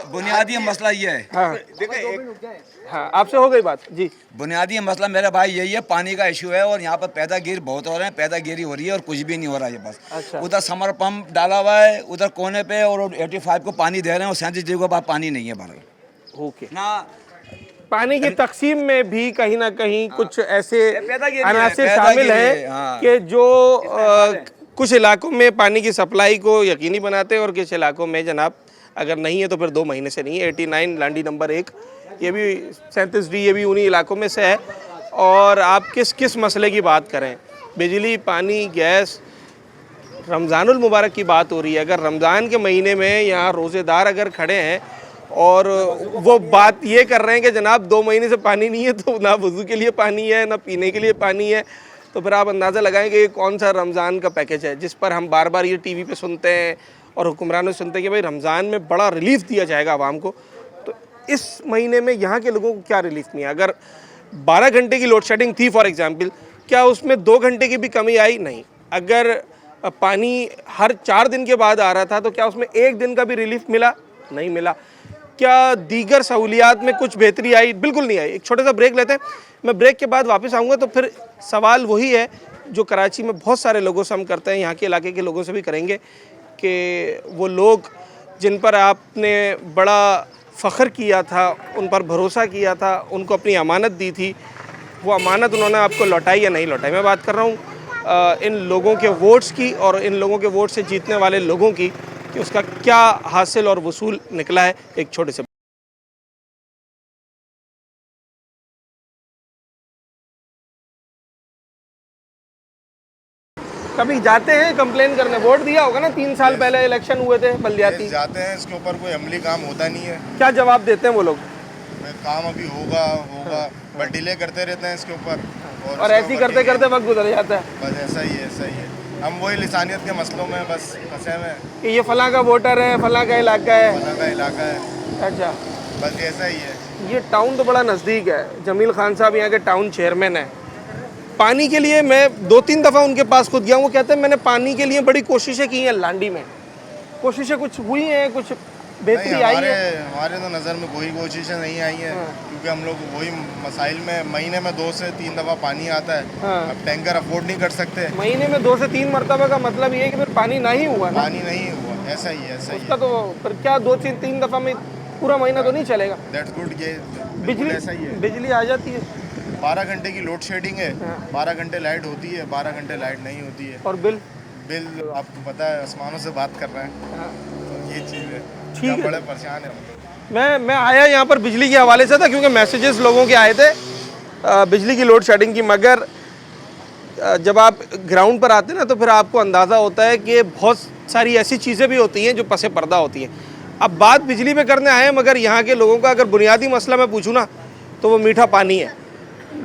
बुनियादी मसला ये है। हाँ, आपसे हो गई बात जी। बुनियादी मसला मेरे भाई यही है, पानी का इशू है। और यहाँ पर पैदागिर बहुत हो रहे हैं, पैदागिरी हो रही है और कुछ भी नहीं हो रहा है बस। अच्छा। उधर समर पंप डाला हुआ है उधर कोने पे, और 85 को पानी दे रहे हैं और 37 के बाद पानी नहीं है भर। ओके। ना पानी की तकसीम में भी कहीं ना कहीं कुछ ऐसे अनासर शामिल पैदागिरी है हाँ। कि जो कुछ इलाकों में पानी की सप्लाई को यकीनी बनाते हैं और कुछ इलाकों में जनाब अगर नहीं है तो फिर 2 महीने से नहीं है। 89 लांडी नंबर 1 ये भी 37D ये भी उन्हीं इलाकों में से है। और आप किस मसले की बात करें, बिजली, पानी, गैस, रमज़ानुल मुबारक की बात हो रही है। अगर रमज़ान के महीने में यहाँ रोज़ेदार अगर खड़े हैं और वो बात ये कर रहे हैं कि जनाब 2 महीने से पानी नहीं है, तो ना वज़ू के लिए पानी है ना पीने के लिए पानी है, तो फिर आप अंदाज़ा लगाएं कि ये कौन सा रमज़ान का पैकेज है जिस पर हम बार बार ये टीवी पे सुनते हैं और हुक्मरानों से सुनते हैं कि भाई रमज़ान में बड़ा रिलीफ दिया जाएगा आवाम को। तो इस महीने में यहाँ के लोगों को क्या रिलीफ नहीं है? अगर 12 घंटे की लोड शेडिंग थी फॉर एग्ज़ाम्पल, क्या उसमें 2 घंटे की भी कमी आई? नहीं। अगर पानी हर 4 दिन के बाद आ रहा था तो क्या उसमें 1 दिन का भी रिलीफ मिला? नहीं मिला। क्या दीगर सहूलियात में कुछ बेहतरी आई? बिल्कुल नहीं आई। एक छोटा सा ब्रेक लेते हैं, मैं ब्रेक के बाद वापस आऊँगा। तो फिर सवाल वही है जो कराची में बहुत सारे लोगों से हम करते हैं, यहाँ के इलाके के लोगों से भी करेंगे कि वो लोग जिन पर आपने बड़ा फ़ख्र किया था, उन पर भरोसा किया था, उनको अपनी अमानत दी थी, वो अमानत उन्होंने आपको लौटाई या नहीं लौटाई। मैं बात कर रहा हूँ इन लोगों के वोट्स की और इन लोगों के वोट से जीतने वाले लोगों की, कि उसका क्या हासिल और वसूल निकला है। एक छोटे से कभी जाते हैं कंप्लेन करने? वोट दिया होगा ना 3 साल पहले इलेक्शन हुए थे बल्दियाती। जाते हैं, इसके ऊपर कोई अमली काम होता नहीं है। क्या जवाब देते हैं वो लोग? काम अभी होगा बट डिले करते रहते हैं इसके ऊपर और ऐसे ही करते करते वक्त गुजर जाता है। बस ऐसा ही है। हम वही लिसानियत के मसलों में बस फंसे हुए हैं कि ये फलां का वोटर है, फलां का इलाका है। फलां का इलाका है, अच्छा, बस ऐसा ही है। ये टाउन तो बड़ा नज़दीक है। जमील खान साहब यहाँ के टाउन चेयरमैन हैं। पानी के लिए मैं 2-3 दफ़ा उनके पास खुद गया हूँ। वो कहते हैं मैंने पानी के लिए बड़ी कोशिशें की हैं लांडी में। कोशिशें कुछ हुई हैं, कुछ बेहतरी आई है? हमारे तो नज़र में कोई कोशिशें नहीं आई हैं, क्योंकि हम लोग वही मसाइल में महीने में 2 से 3 दफ़ा पानी आता है। अब टैंकर अफोर्ड नहीं कर सकते। महीने में 2 से 3 मरतबा का मतलब ये है कि फिर पानी नहीं हुआ ना? पानी नहीं हुआ, ऐसा ही है। उसका तो फिर क्या 2-3 दफ़ा में पूरा महीना तो नहीं चलेगा। That's good. ये बिजली ऐसा ही है। बिजली आ जाती है। 12 घंटे की लोड शेडिंग है। 12 घंटे लाइट होती है, 12 घंटे लाइट नहीं होती है। और बिल आपको पता है, आसमानों से बात कर रहे हैं। तो ये चीज़ है, ठीक है। बड़े परेशान है हम लोग। मैं आया यहाँ पर बिजली के हवाले से था, क्योंकि मैसेजेस लोगों के आए थे बिजली की लोड शेडिंग की। मगर जब आप ग्राउंड पर आते हैं ना, तो फिर आपको अंदाज़ा होता है कि बहुत सारी ऐसी चीज़ें भी होती हैं जो पसे पर्दा होती हैं। अब बात बिजली पे करने आए हैं, मगर यहाँ के लोगों का अगर बुनियादी मसला मैं पूछूँ ना, तो वो मीठा पानी है।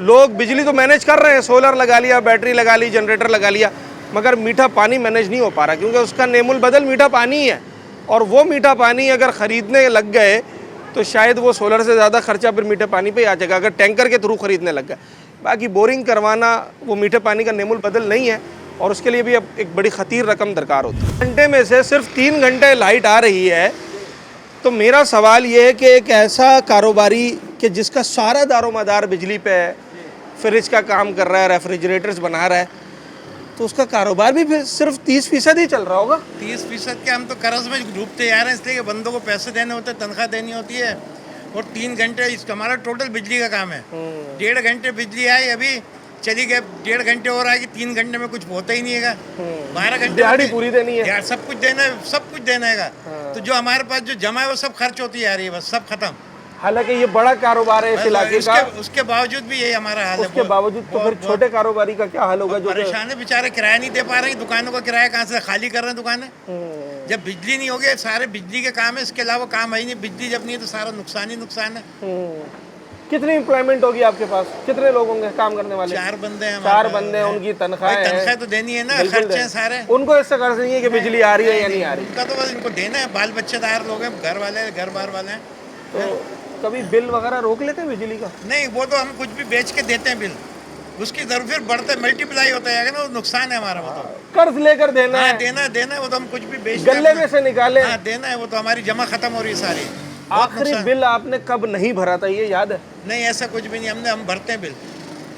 लोग बिजली तो मैनेज कर रहे हैं, सोलर लगा लिया, बैटरी लगा ली, जनरेटर लगा लिया, मगर मीठा पानी मैनेज नहीं हो पा रहा, क्योंकि उसका नेमुल बदल मीठा पानी ही है। और वो मीठा पानी अगर ख़रीदने लग गए तो शायद वो सोलर से ज़्यादा खर्चा फिर मीठे पानी पे ही आ जाएगा, अगर टैंकर के थ्रू ख़रीदने लग गए। बाकी बोरिंग करवाना वो मीठे पानी का नेमुल बदल नहीं है, और उसके लिए भी अब एक बड़ी ख़तीर रकम दरकार होती है। घंटे में से सिर्फ 3 घंटे लाइट आ रही है। तो मेरा सवाल ये है कि एक ऐसा कारोबारी कि जिसका सारा दारोमदार बिजली पे है, फ्रिज का काम कर रहा है, रेफ्रिजरेटर्स बना रहा है, तो उसका कारोबार भी फिर सिर्फ 30% ही चल रहा होगा। 30% के हम तो कर्ज में डूबते जा रहे हैं, इसलिए कि बंदों को पैसे देने होते हैं, तनख्वाह देनी होती है। और 3 घंटे हमारा टोटल बिजली का काम है। 1.5 घंटे बिजली आई, अभी चली गए, 1.5 घंटे और आएगी, 3 घंटे में कुछ होता ही नहीं है। 12 घंटे दिहाड़ी पूरी देनी है, सब कुछ देना है, सब कुछ देना है। तो जो हमारे पास जो जमा है वो सब खर्च होती जा रही है, बस सब खत्म। हालांकि ये बड़ा कारोबार है इस इलाके का, उसके बावजूद भी यही हमारा हाल है। उसके बावजूद तो फिर छोटे कारोबारी का क्या हाल होगा? जो परेशान है बेचारे, किराया नहीं दे पा रहे हैं, दुकानों का किराया कहाँ से खाली कर रहे हैं दुकानें। जब बिजली नहीं होगी, सारे बिजली के काम है, इसके अलावा काम है ही नहीं। बिजली जब नहीं है तो सारा नुकसान ही नुकसान है। कितनी एम्प्लॉयमेंट होगी आपके पास? कितने लोग होंगे काम करने वाले? 4 बंदे हैं। 4 बंदे हैं, उनकी तनख्वाह तो देनी है ना, खर्चे हैं सारे। उनको इससे कर्ज नहीं है कि बिजली आ रही है या नहीं आ रही? उनका तो बस इनको देना है, बाल बच्चेदार लोग हैं, घर वाले, घर बार वाले हैं। तो कभी बिल वगैरह रोक लेते हैं बिजली का? नहीं, वो तो हम कुछ भी बेच के देते हैं बिल, उसकी जरूर फिर बढ़ते मल्टीप्लाई होता है ना, वो नुकसान है हमारा। वो तो कर्ज लेकर देना है, देना है, वो तो हम कुछ भी बेच गले में से निकाले, देना है, वो तो हमारी जमा खत्म हो रही है सारी। आखिरी बिल आपने कब नहीं भरा था, ये याद है? नहीं, ऐसा कुछ भी नहीं, हम भरते हैं बिल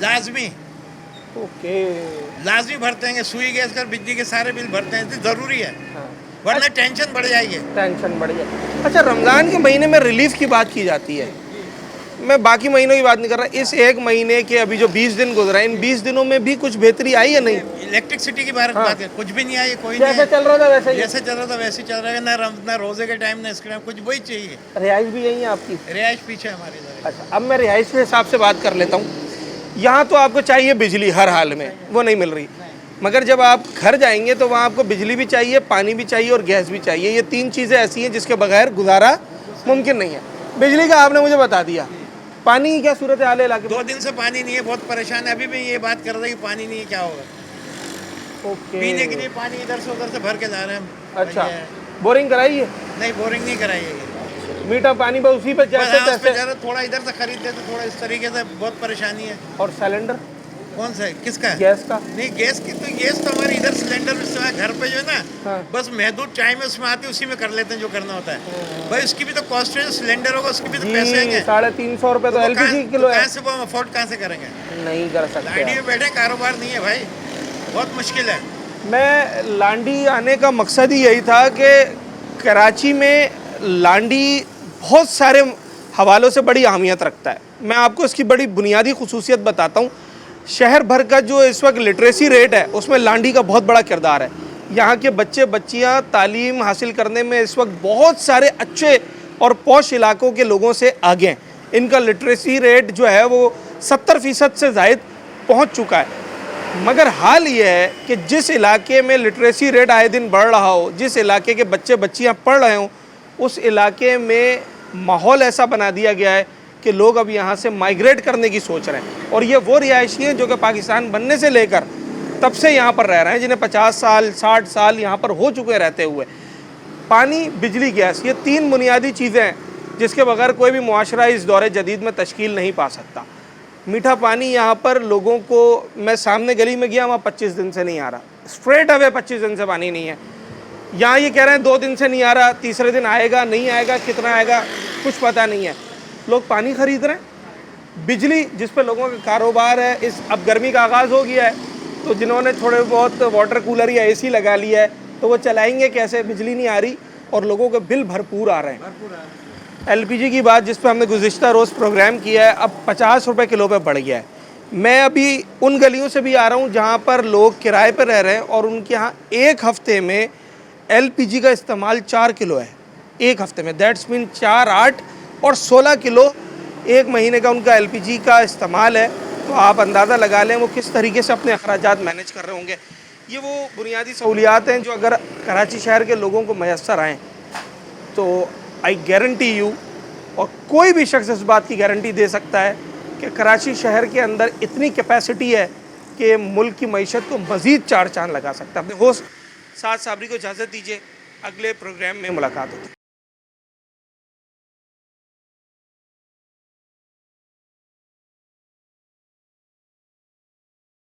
लाजमी। ओके, लाजमी भरते हैं, सुई गैस कर बिजली के सारे बिल भरते हैं, जरूरी है, वरना टेंशन बढ़ जाएगी। टेंशन बढ़ जाए। अच्छा, रमज़ान के महीने में रिलीफ की बात की जाती है, मैं बाकी महीनों की बात नहीं कर रहा। इस एक महीने के अभी जो 20 दिन गुजरा, इन 20 दिनों में भी कुछ बेहतरी आई या नहीं? इलेक्ट्रिसिटी की बात है, कुछ भी नहीं आई, कोई जैसे चल रहा था वैसे ही, जैसे चल रहा था वैसे चल रहा है। ना रोजे के टाइम ना इसके टाइम, कुछ वही चाहिए। रिहाइश भी यही है आपकी? रिहाइश पीछे हमारी। अच्छा, अब मैं रिहाइश के हिसाब से बात कर लेता हूँ। यहाँ तो आपको चाहिए बिजली हर हाल में, वो नहीं मिल रही, मगर जब आप घर जाएंगे तो वहाँ आपको बिजली भी चाहिए, पानी भी चाहिए और गैस भी चाहिए। ये 3 चीज़ें ऐसी हैं जिसके बगैर गुजारा मुमकिन नहीं है। बिजली का आपने मुझे बता दिया, पानी की क्या सूरत हाल है इलाके? 2 दिन से पानी नहीं है, बहुत परेशान है। अभी भी ये बात कर रहे हैं कि पानी नहीं है, क्या होगा। ओके, पीने के लिए पानी इधर से उधर से भर के ला रहे हैं। अच्छा, बोरिंग कराई है? नहीं, बोरिंग नहीं कराई है। मीठा पानी पे उसी पे जैसे तैसे, थोड़ा इधर से खरीदते तो थोड़ा इस तरीके से, बहुत परेशानी है। और सिलेंडर कौन सा है, किसका है? गैस का? नहीं, गैस तो हमारे इधर सिलेंडर में घर पे जो है ना, बस महदूद टाइम में उसमें आती है, उसी में कर लेते हैं जो करना होता है। भाई उसकी भी तो कॉस्ट है, सिलेंडर होगा उसकी भी तो पैसे हैं। 350 रुपये तो एलपीजी किलो है। कहाँ से वो अफोर्ड कहाँ से करेंगे? नहीं कर सकते। लांडी में बैठे, कारोबार नहीं है भाई, बहुत मुश्किल है। मैं लांडी आने का मकसद ही यही था कि कराची में लांडी बहुत सारे हवालों से बड़ी अहमियत रखता है। मैं आपको इसकी बड़ी बुनियादी खुसूसियत बताता हूँ। शहर भर का जो इस वक्त लिटरेसी रेट है, उसमें लांडी का बहुत बड़ा किरदार है। यहाँ के बच्चे बच्चियाँ तालीम हासिल करने में इस वक्त बहुत सारे अच्छे और पौश इलाकों के लोगों से आगे हैं। इनका लिटरेसी रेट जो है वो 70% से ज़ायद पहुँच चुका है। मगर हाल ये है कि जिस इलाके में लिटरेसी रेट आए दिन बढ़ रहा हो, जिस इलाके के बच्चे बच्चियां पढ़ रहे हों, उस इलाके में माहौल ऐसा बना दिया गया है कि लोग अब यहाँ से माइग्रेट करने की सोच रहे हैं। और ये वो रिहायशी हैं जो कि पाकिस्तान बनने से लेकर तब से यहाँ पर रह रहे हैं, जिन्हें 50 साल 60 साल यहाँ पर हो चुके रहते हुए। पानी, बिजली, गैस, ये 3 बुनियादी चीज़ें हैं जिसके बगैर कोई भी मुआशरा इस दौरे जदीद में तश्कील नहीं पा सकता। मीठा पानी यहाँ पर लोगों को, मैं सामने गली में गया, वहाँ 25 दिन से नहीं आ रहा, स्ट्रेट अवे 25 दिन से पानी नहीं है। यहाँ ये कह रहे हैं 2 दिन से नहीं आ रहा, तीसरे दिन आएगा, नहीं आएगा, कितना आएगा कुछ पता नहीं है। लोग पानी ख़रीद रहे हैं। बिजली, जिस पर लोगों का कारोबार है, इस अब गर्मी का आगाज़ हो गया है, तो जिन्होंने थोड़े बहुत वाटर कूलर या AC लगा लिया है तो वो चलाएंगे कैसे, बिजली नहीं आ रही और लोगों के बिल भरपूर आ रहे हैं। LPG की बात जिस पर हमने गुज़िश्ता रोज़ प्रोग्राम किया है, अब 50 रुपये किलो पे बढ़ गया है। मैं अभी उन गलियों से भी आ रहा हूँ जहाँ पर लोग किराए पर रह रहे हैं और उनके यहाँ एक हफ़्ते में LPG का इस्तेमाल 4 किलो है, एक हफ़्ते में। दैट्स मीन 4, 8 और 16 किलो एक महीने का उनका LPG का इस्तेमाल है। तो आप अंदाज़ा लगा लें वो किस तरीके से अपने अखराजात मैनेज कर रहे होंगे। ये वो बुनियादी सहूलियात हैं जो अगर कराची शहर के लोगों को मैसर आएँ तो आई गारंटी यू, और कोई भी शख्स इस बात की गारंटी दे सकता है कि कराची शहर के अंदर इतनी कैपेसिटी है कि मुल्क की मईशत को मज़ीद 4 चांद लगा सकता है। अपने होस्ट साद साबरी को इजाज़त दीजिए, अगले प्रोग्राम में मुलाकात होती है।